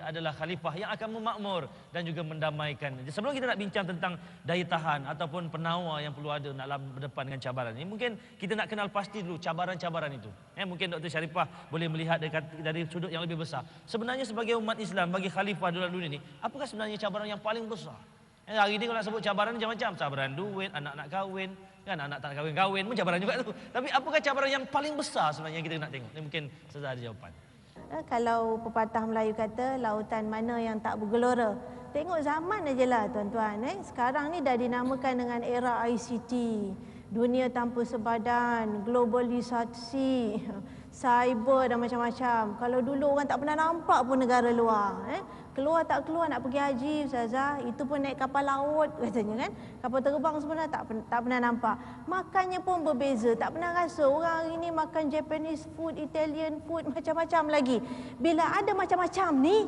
adalah khalifah yang akan memakmur dan juga mendamaikan. Sebelum kita nak bincang tentang daya tahan ataupun penawar yang perlu ada dalam berdepan dengan cabaran ini, mungkin kita nak kenal pasti dulu cabaran-cabaran itu. Mungkin Dr. Sharifah boleh melihat dari sudut yang lebih besar. Sebenarnya sebagai umat Islam, bagi khalifah dalam dunia ini, apakah sebenarnya cabaran yang paling besar? Hari ini kalau nak sebut cabaran macam-macam, cabaran duit, anak nak kahwin, kan anak tak kahwin-kahwin pun cabaran juga tu. Tapi apakah cabaran yang paling besar sebenarnya yang kita nak tengok? Ini mungkin Ustazah ada jawapan. Kalau pepatah Melayu kata, lautan mana yang tak bergelora. Tengok zaman aja lah tuan-tuan. Sekarang ni dah dinamakan dengan era ICT. Dunia tanpa sebadan, globalisasi, cyber dan macam-macam. Kalau dulu orang tak pernah nampak pun negara luar. Keluar tak keluar nak pergi haji Ustazah, itu pun naik kapal laut katanya kan. Kapal terbang sebenarnya tak pernah nampak. Makannya pun berbeza, tak pernah rasa orang hari ni makan Japanese food, Italian food, macam-macam lagi. Bila ada macam-macam ni,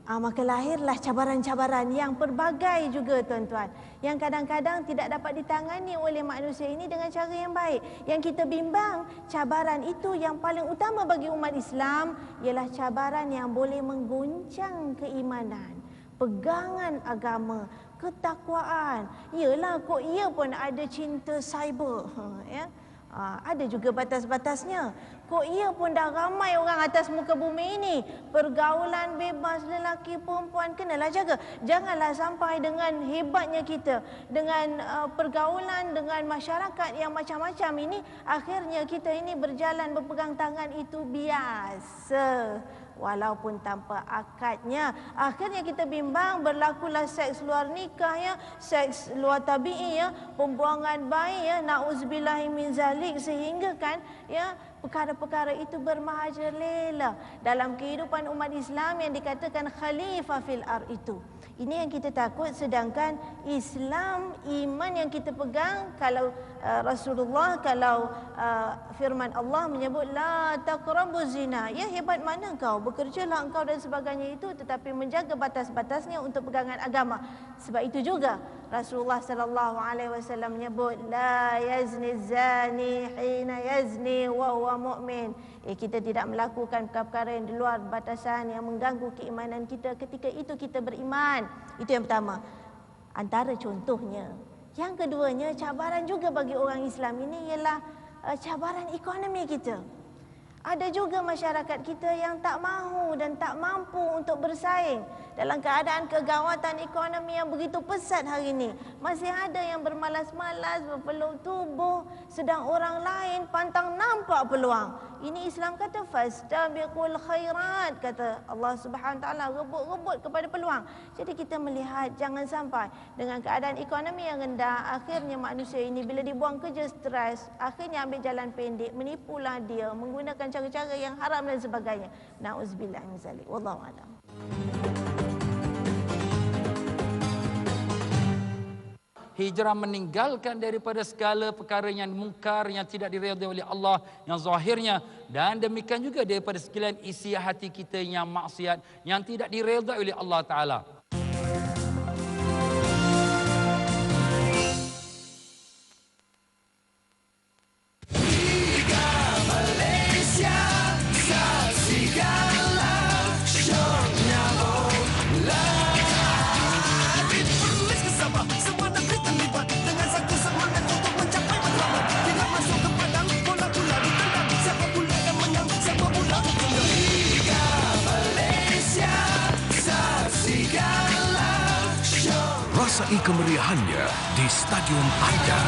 maka lahirlah cabaran-cabaran yang pelbagai juga tuan-tuan, yang kadang-kadang tidak dapat ditangani oleh manusia ini dengan cara yang baik. Yang kita bimbang, cabaran itu yang paling utama bagi umat Islam ialah cabaran yang boleh mengguncang keimanan, pegangan agama, ketakwaan. Yalah, kok ia pun ada cinta cyber, ya. Ada juga batas-batasnya. Kok ia pun dah ramai orang atas muka bumi ini. Pergaulan bebas lelaki perempuan kenalah jaga. Janganlah sampai dengan hebatnya kita, dengan pergaulan dengan masyarakat yang macam-macam ini, akhirnya kita ini berjalan berpegang tangan itu biasa, walaupun tanpa akadnya. Akhirnya kita bimbang, berlakulah seks luar nikah ya, seks luar tabi'i ya, pembuangan bayi ya, na'udzubillahi min zalik, sehingga kan ya perkara-perkara itu bermerajalela dalam kehidupan umat Islam yang dikatakan khalifah fil ard itu. Ini yang kita takut, sedangkan Islam, iman yang kita pegang, kalau Rasulullah, kalau firman Allah menyebut la taqrabuz zina, ya hebat mana engkau, bekerjalah engkau dan sebagainya itu, tetapi menjaga batas-batasnya untuk pegangan agama. Sebab itu juga Rasulullah sallallahu alaihi wasallam menyebut la yazni zani hina yazni wa huwa mu'min. Kita tidak melakukan perkara-perkara yang di luar batasan yang mengganggu keimanan kita ketika itu kita beriman. Itu yang pertama. Antara contohnya. Yang keduanya, cabaran juga bagi orang Islam ini ialah cabaran ekonomi kita. Ada juga masyarakat kita yang tak mahu dan tak mampu untuk bersaing dalam keadaan kegawatan ekonomi yang begitu pesat hari ini. Masih ada yang bermalas-malas, berpeluh tubuh, sedang orang lain pantang nampak peluang. Ini Islam kata fastabiqul khairat, kata Allah Subhanahu Wa Taala, rebut-rebut kepada peluang. Jadi kita melihat jangan sampai dengan keadaan ekonomi yang rendah, akhirnya manusia ini bila dibuang kerja stres, akhirnya ambil jalan pendek, menipulah dia, menggunakan cara-cara yang haram dan sebagainya. Nauzubillah min zalik. Wallahu a'lam. Hijrah meninggalkan daripada segala perkara yang mungkar, yang tidak diredai oleh Allah, yang zahirnya, dan demikian juga daripada sekalian isi hati kita yang maksiat, yang tidak diredai oleh Allah Ta'ala. Rasai kemeriahannya di stadion anda.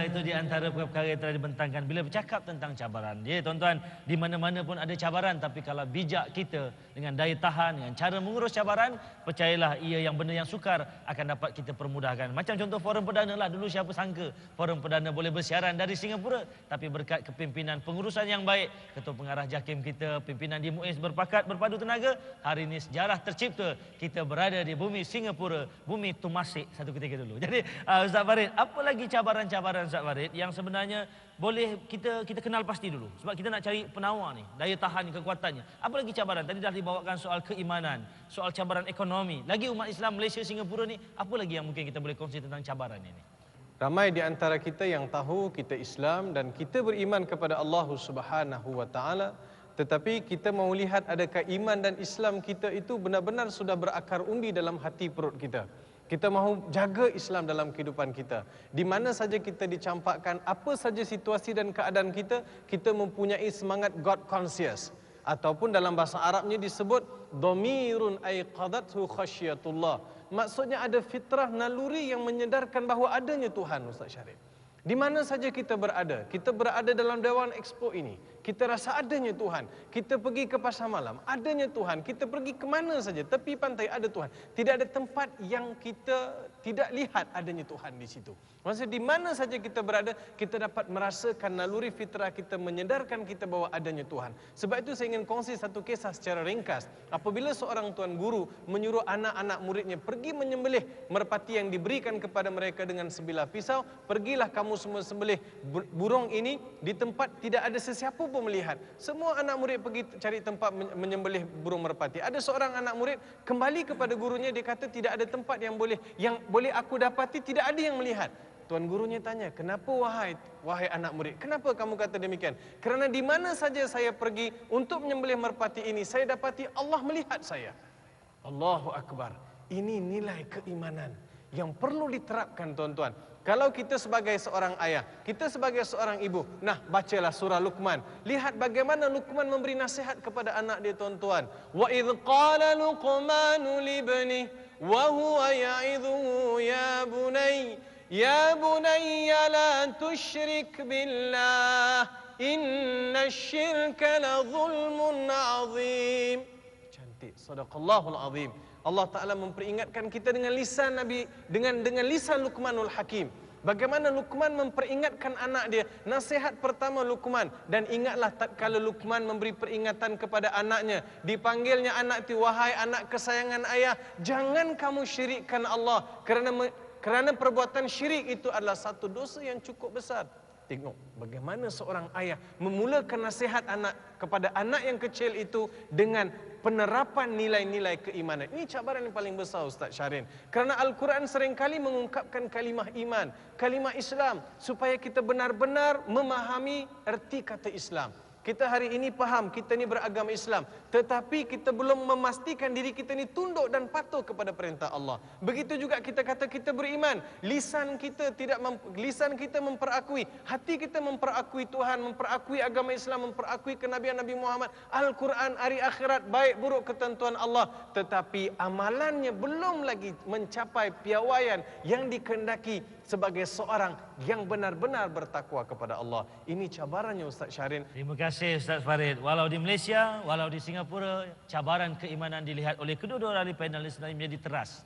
Itu di antara perkara yang telah dibentangkan bila bercakap tentang cabaran. Ya tuan-tuan, di mana-mana pun ada cabaran, tapi kalau bijak kita dengan daya tahan, dengan cara mengurus cabaran, percayalah ia yang benda yang sukar akan dapat kita permudahkan. Macam contoh forum perdana lah, dulu siapa sangka forum perdana boleh bersiaran dari Singapura, tapi berkat kepimpinan pengurusan yang baik, ketua pengarah JAKIM kita, pimpinan di MUIS berpakat berpadu tenaga, hari ini sejarah tercipta, kita berada di bumi Singapura, bumi Tumasik satu ketika dulu. Jadi Ustaz Farid, apa lagi cabaran-cabaran Ustaz Farid yang sebenarnya boleh kita kenal pasti dulu, sebab kita nak cari penawar ni, daya tahan, kekuatannya. Apa lagi cabaran? Tadi dah dibawakan soal keimanan, soal cabaran ekonomi. Lagi umat Islam Malaysia Singapura ni, apa lagi yang mungkin kita boleh kongsi tentang cabaran ini? Ramai di antara kita yang tahu kita Islam dan kita beriman kepada Allah Subhanahu wa taala, tetapi kita mau lihat adakah iman dan Islam kita itu benar-benar sudah berakar umbi dalam hati perut kita. Kita mahu jaga Islam dalam kehidupan kita. Di mana saja kita dicampakkan, apa saja situasi dan keadaan kita, kita mempunyai semangat God conscious. Ataupun dalam bahasa Arabnya disebut dhamirun aiqadathu khasyatullah. Maksudnya ada fitrah naluri yang menyedarkan bahawa adanya Tuhan, Ustaz Syarif. Di mana saja kita berada dalam Dewan Expo ini, kita rasa adanya Tuhan. Kita pergi ke pasar malam, adanya Tuhan. Kita pergi ke mana saja, tepi pantai ada Tuhan. Tidak ada tempat yang kita tidak lihat adanya Tuhan di situ. Maksudnya di mana saja kita berada, kita dapat merasakan naluri fitrah kita menyedarkan kita bahawa adanya Tuhan. Sebab itu saya ingin kongsi satu kisah secara ringkas. Apabila seorang tuan guru menyuruh anak-anak muridnya pergi menyembelih merpati yang diberikan kepada mereka dengan sebilah pisau, pergilah kamu semua sembelih burung ini di tempat tidak ada sesiapa pun melihat. Semua anak murid pergi cari tempat menyembelih burung merpati. Ada seorang anak murid kembali kepada gurunya, dia kata tidak ada tempat yang boleh aku dapati, tidak ada yang melihat. Tuan gurunya tanya, kenapa wahai anak murid? Kenapa kamu kata demikian? Kerana di mana saja saya pergi untuk menyembelih merpati ini, saya dapati Allah melihat saya. Allahu Akbar. Ini nilai keimanan yang perlu diterapkan, tuan-tuan. Kalau kita sebagai seorang ayah, kita sebagai seorang ibu, nah bacalah surah Luqman. Lihat bagaimana Luqman memberi nasihat kepada anak dia, tuan-tuan. Wa idh qala Luqmanu libni wa huwa ya'idhuhu ya bunayya la tusyrik billah inna syirka la zulmun azim. Cantik, sadaqallahul azim. Allah Ta'ala memperingatkan kita dengan lisan Nabi, dengan lisan Luqmanul Hakim. Bagaimana Luqman memperingatkan anak dia. Nasihat pertama Luqman. Dan ingatlah tatkala Luqman memberi peringatan kepada anaknya. Dipanggilnya anak itu, wahai anak kesayangan ayah, jangan kamu syirikkan Allah. Kerana perbuatan syirik itu adalah satu dosa yang cukup besar. Tengok bagaimana seorang ayah memulakan nasihat anak kepada anak yang kecil itu dengan penerapan nilai-nilai keimanan. Ini cabaran yang paling besar, Ustaz Syarin. Kerana Al-Quran seringkali mengungkapkan kalimah iman, kalimah Islam, supaya kita benar-benar memahami erti kata Islam. Kita hari ini faham, kita ni beragama Islam. Tetapi kita belum memastikan diri kita ni tunduk dan patuh kepada perintah Allah. Begitu juga kita kata kita beriman. Lisan kita memperakui. Hati kita memperakui Tuhan, memperakui agama Islam, memperakui kenabian Nabi Muhammad. Al-Quran, hari akhirat, baik buruk ketentuan Allah. Tetapi amalannya belum lagi mencapai piawaian yang dikehendaki sebagai seorang yang benar-benar bertakwa kepada Allah. Ini cabarannya, Ustaz Syarin. Terima kasih Ustaz Farid. Walau di Malaysia, walau di Singapura, cabaran keimanan dilihat oleh kedua-dua ahli panelis menjadi teras.